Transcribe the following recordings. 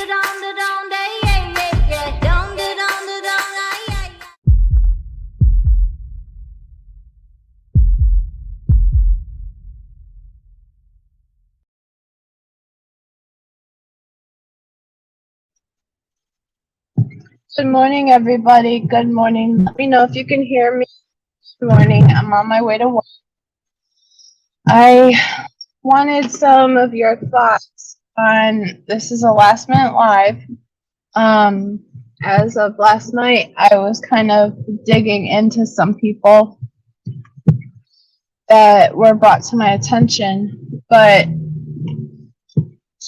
Good morning, everybody. Good morning. Let me know if you can hear me. Good morning. I'm on my way to work. I wanted some of your thoughts on this is a last minute live. As of last night, I was kind of digging into some people that were brought to my attention, but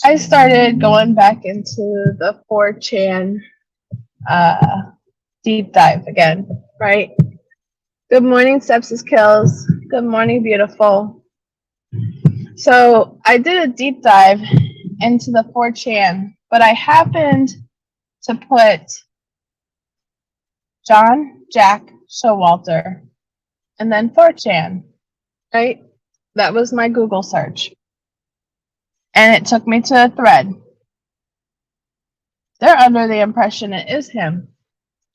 I started going back into the 4chan deep dive again, right? Good morning, Sepsis Kills. Good morning, beautiful. So I did a deep dive into the 4chan, but I happened to put John Jack Showalter and then 4chan, right? That was my Google search. And it took me to a thread. They're under the impression it is him.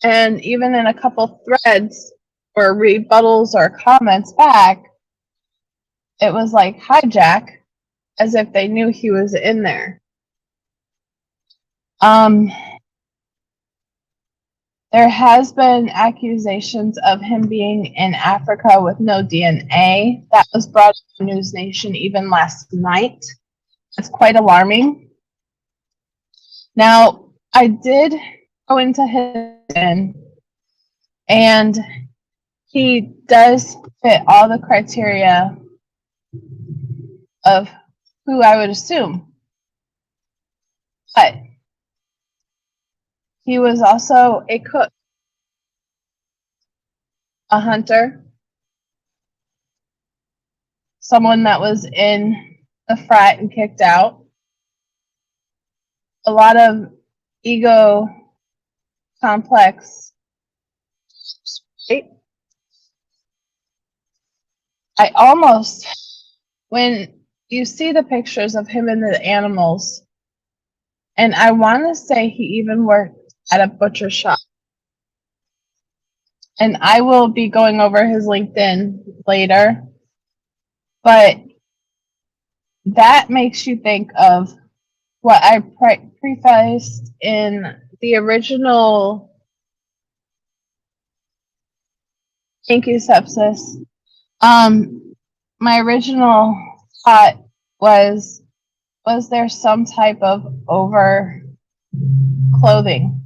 And even in a couple threads or rebuttals or comments back, it was like, hi, Jack, as if they knew he was in there. There has been accusations of him being in Africa with no DNA. That was brought up to News Nation even last night. It's quite alarming. Now, I did go into his and he does fit all the criteria of who I would assume. But he was also a cook, a hunter, someone that was in the frat and kicked out, a lot of ego complex. I almost, when you see the pictures of him and the animals, and I want to say he even worked at a butcher shop. And I will be going over his LinkedIn later, but that makes you think of what I prefaced in the original. Thank you, Sepsis. My original thought was there some type of over clothing,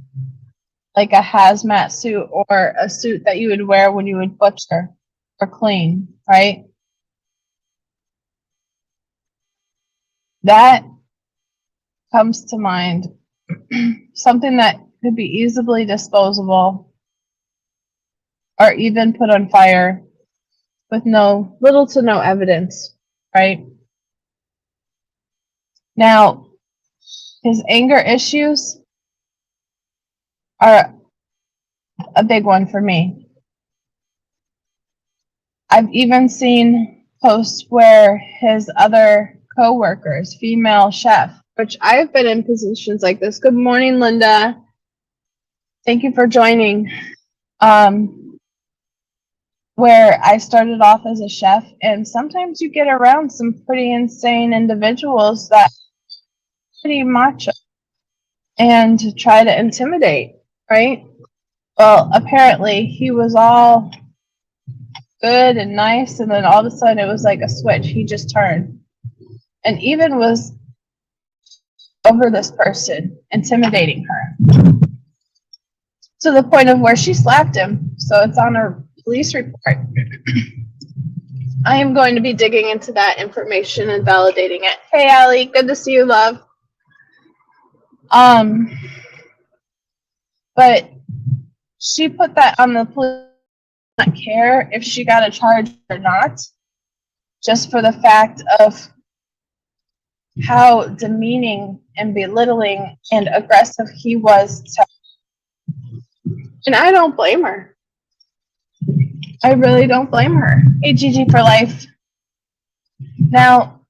like a hazmat suit or a suit that you would wear when you would butcher or clean, right? That comes to mind. Something that could be easily disposable or even put on fire with little to no evidence, right? Now, his anger issues are a big one for me. I've even seen posts where his other co-workers, female chef, which I've been in positions like this. Good morning, Linda. Thank you for joining. Where I started off as a chef, and sometimes you get around some pretty insane individuals that are pretty macho and try to intimidate, right? Well, apparently he was all good and nice, and then all of a sudden it was like a switch. He just turned and even was over this person, intimidating her to the point of where she slapped him. So it's on her police report. I am going to be digging into that information and validating it. Hey, Allie, good to see you, love. But she put that on the police. Not care if she got a charge or not, just for the fact of how demeaning and belittling and aggressive he was to her. And I don't blame her. I really don't blame her. Hey, Gigi for life. Now,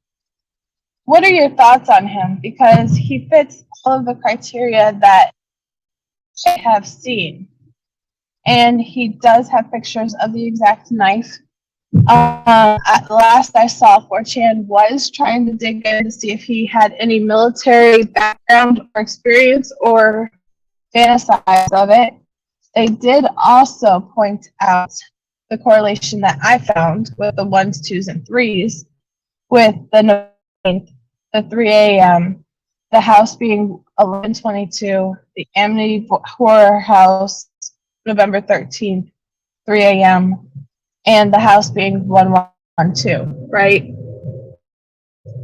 What are your thoughts on him? Because he fits all of the criteria that I have seen. And he does have pictures of the exact knife. At last I saw, 4chan was trying to dig in to see if he had any military background or experience or fantasize of it. They did also point out the correlation that I found with the 1s, 2s, and 3s with the 9th, the 3 a.m., the house being 11:22, the Amity Horror House, November 13th, 3 a.m., and the house being 112, right?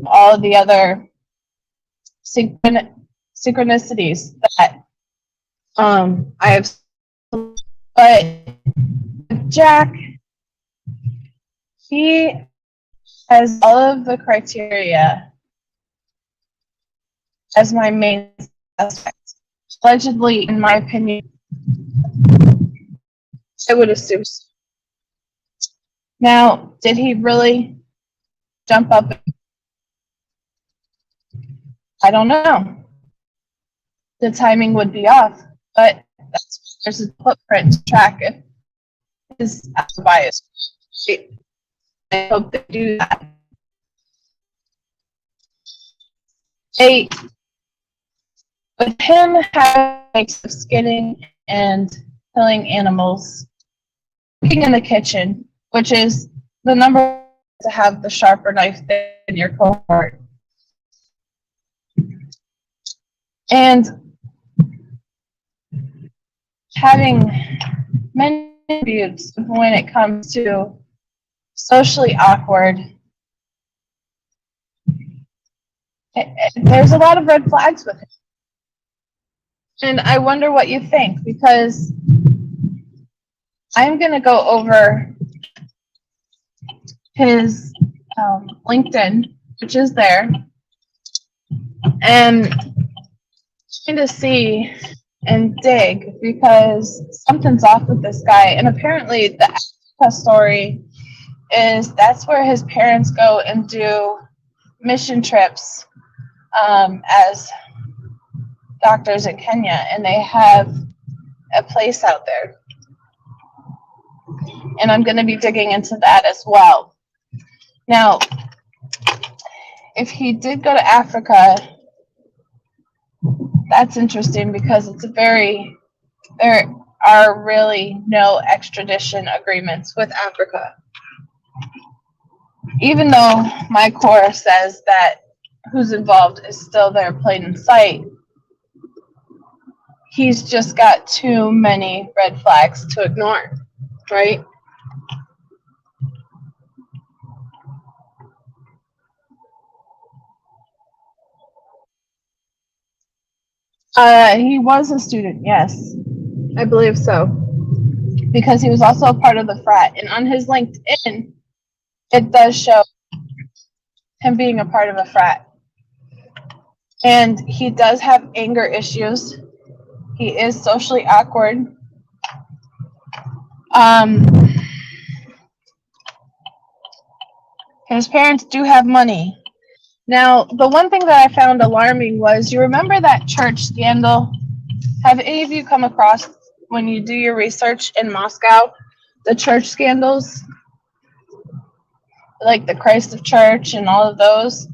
All of the other synchronicities that I have. But Jack, he has all of the criteria as my main suspect. Allegedly, in my opinion, I would assume so. Now, did he really jump up? I don't know. The timing would be off, but there's a footprint to track it. His alibi is great. I hope they do that. With him having a mix of skinning and killing animals, cooking in the kitchen, which is the number to have the sharper knife in your cohort. And having many attributes when it comes to socially awkward. There's a lot of red flags with him. And I wonder what you think, because I'm going to go over his LinkedIn, which is there, and trying to see and dig, because something's off with this guy. And apparently the Africa story is that's where his parents go and do mission trips as doctors in Kenya, and they have a place out there. And I'm going to be digging into that as well. Now, if he did go to Africa, that's interesting, because it's there are really no extradition agreements with Africa. Even though my core says that who's involved is still there plain in sight, he's just got too many red flags to ignore, right? He was a student, yes. I believe so. Because he was also a part of the frat. And on his LinkedIn, it does show him being a part of a frat. And he does have anger issues. He is socially awkward. His parents do have money. Now, the one thing that I found alarming was, you remember that church scandal? Have any of you come across, when you do your research in Moscow, the church scandals? Like the Christ of Church and all of those?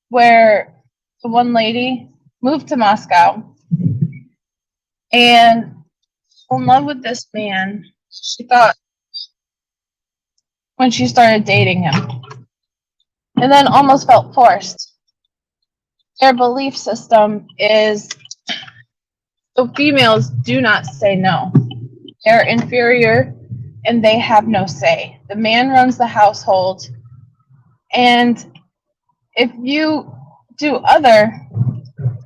Where the one lady moved to Moscow and fell in love with this man, she thought, when she started dating him, and then almost felt forced. Their belief system is the females do not say no. They're inferior and they have no say. The man runs the household, and if you do other,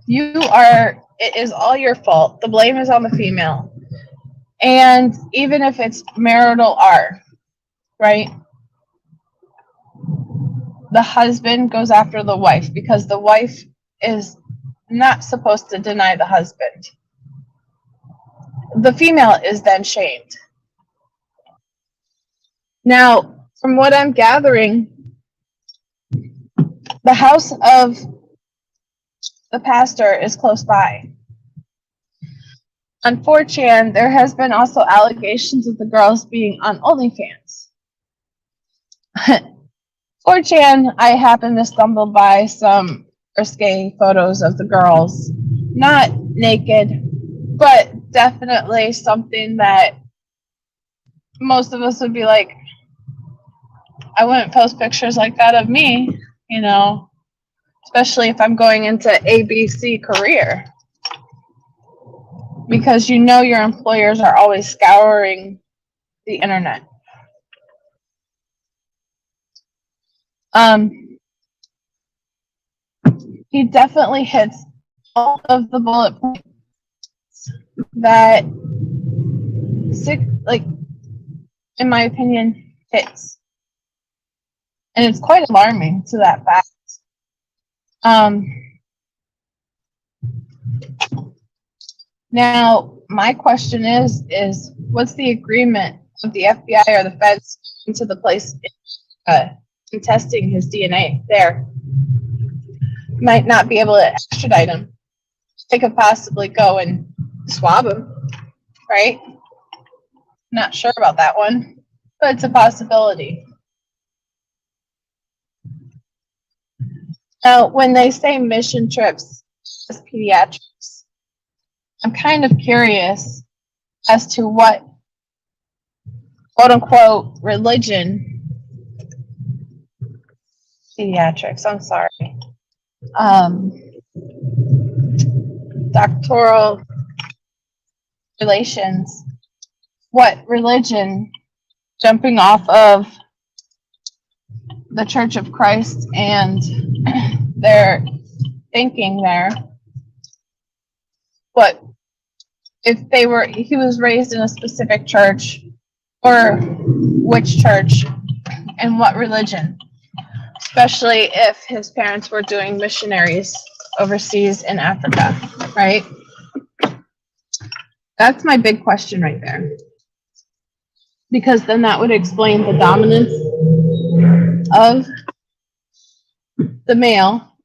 it is all your fault. The blame is on the female. And even if it's marital right? The husband goes after the wife, because the wife is not supposed to deny the husband. The female is then shamed. Now, from what I'm gathering, The house of the pastor is close by. On 4chan, there has been also allegations of the girls being on OnlyFans. 4chan, I happened to stumble by some risque photos of the girls. Not naked, but definitely something that most of us would be like, I wouldn't post pictures like that of me, you know, especially if I'm going into ABC career. Because you know your employers are always scouring the internet. He definitely hits all of the bullet points that, like, in my opinion, hits. And it's quite alarming to that fact. Now, my question is what's the agreement of the FBI or the feds into the place and testing his DNA there? Might not be able to extradite him. They could possibly go and swab him, right? Not sure about that one, but it's a possibility. Now, when they say mission trips as pediatrics, I'm kind of curious as to what, quote unquote, religion, pediatrics, I'm sorry, doctoral relations, what religion, jumping off of the Church of Christ and their thinking there, but if he was raised in a specific church, or which church and what religion, especially if his parents were doing missionaries overseas in Africa, right? That's my big question right there. Because then that would explain the dominance of the male,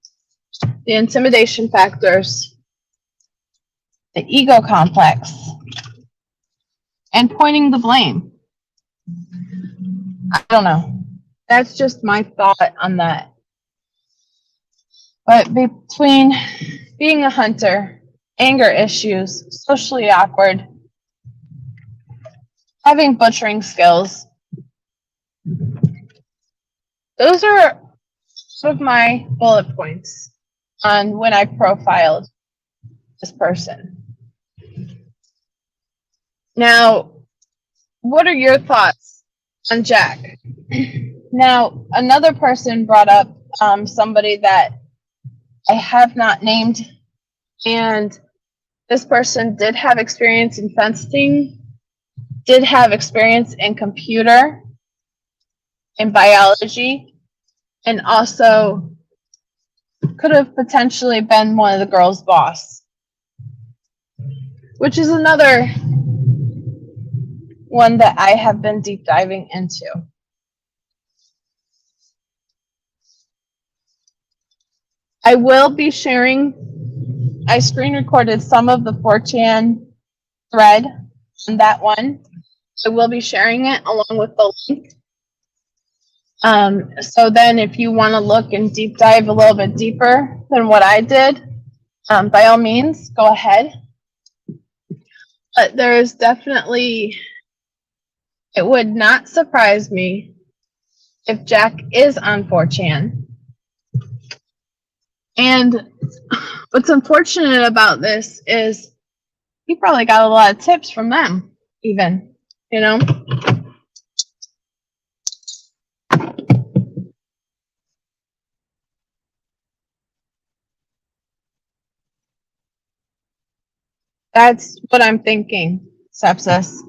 the intimidation factors, the ego complex, and pointing the blame. I don't know. That's just my thought on that. But between being a hunter, anger issues, socially awkward, having butchering skills, those are some of my bullet points on when I profiled this person. Now, what are your thoughts on Jack? Now, another person brought up somebody that I have not named, and this person did have experience in fencing, did have experience in computer, in biology, and also could have potentially been one of the girls' boss, which is another one that I have been deep diving into. I will be sharing, I screen recorded some of the 4chan thread on that one. I will be sharing it along with the link. So then if you want to look and deep dive a little bit deeper than what I did, by all means, go ahead. But there is definitely, it would not surprise me if Jack is on 4chan. And what's unfortunate about this is he probably got a lot of tips from them, even, you know? That's what I'm thinking, Sepsis.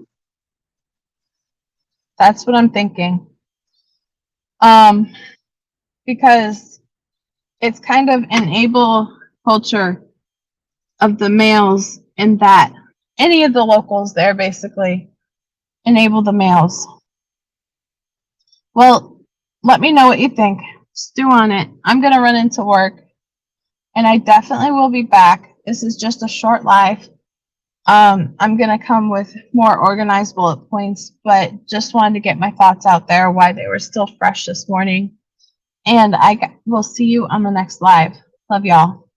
That's what I'm thinking. Because it's kind of an able culture of the males in that any of the locals there basically enable the males. Well, let me know what you think. stew on it. I'm gonna run into work, and I definitely will be back. This is just a short live. I'm gonna come with more organized bullet points, but just wanted to get my thoughts out there why they were still fresh this morning. And will see you on the next live. Love y'all.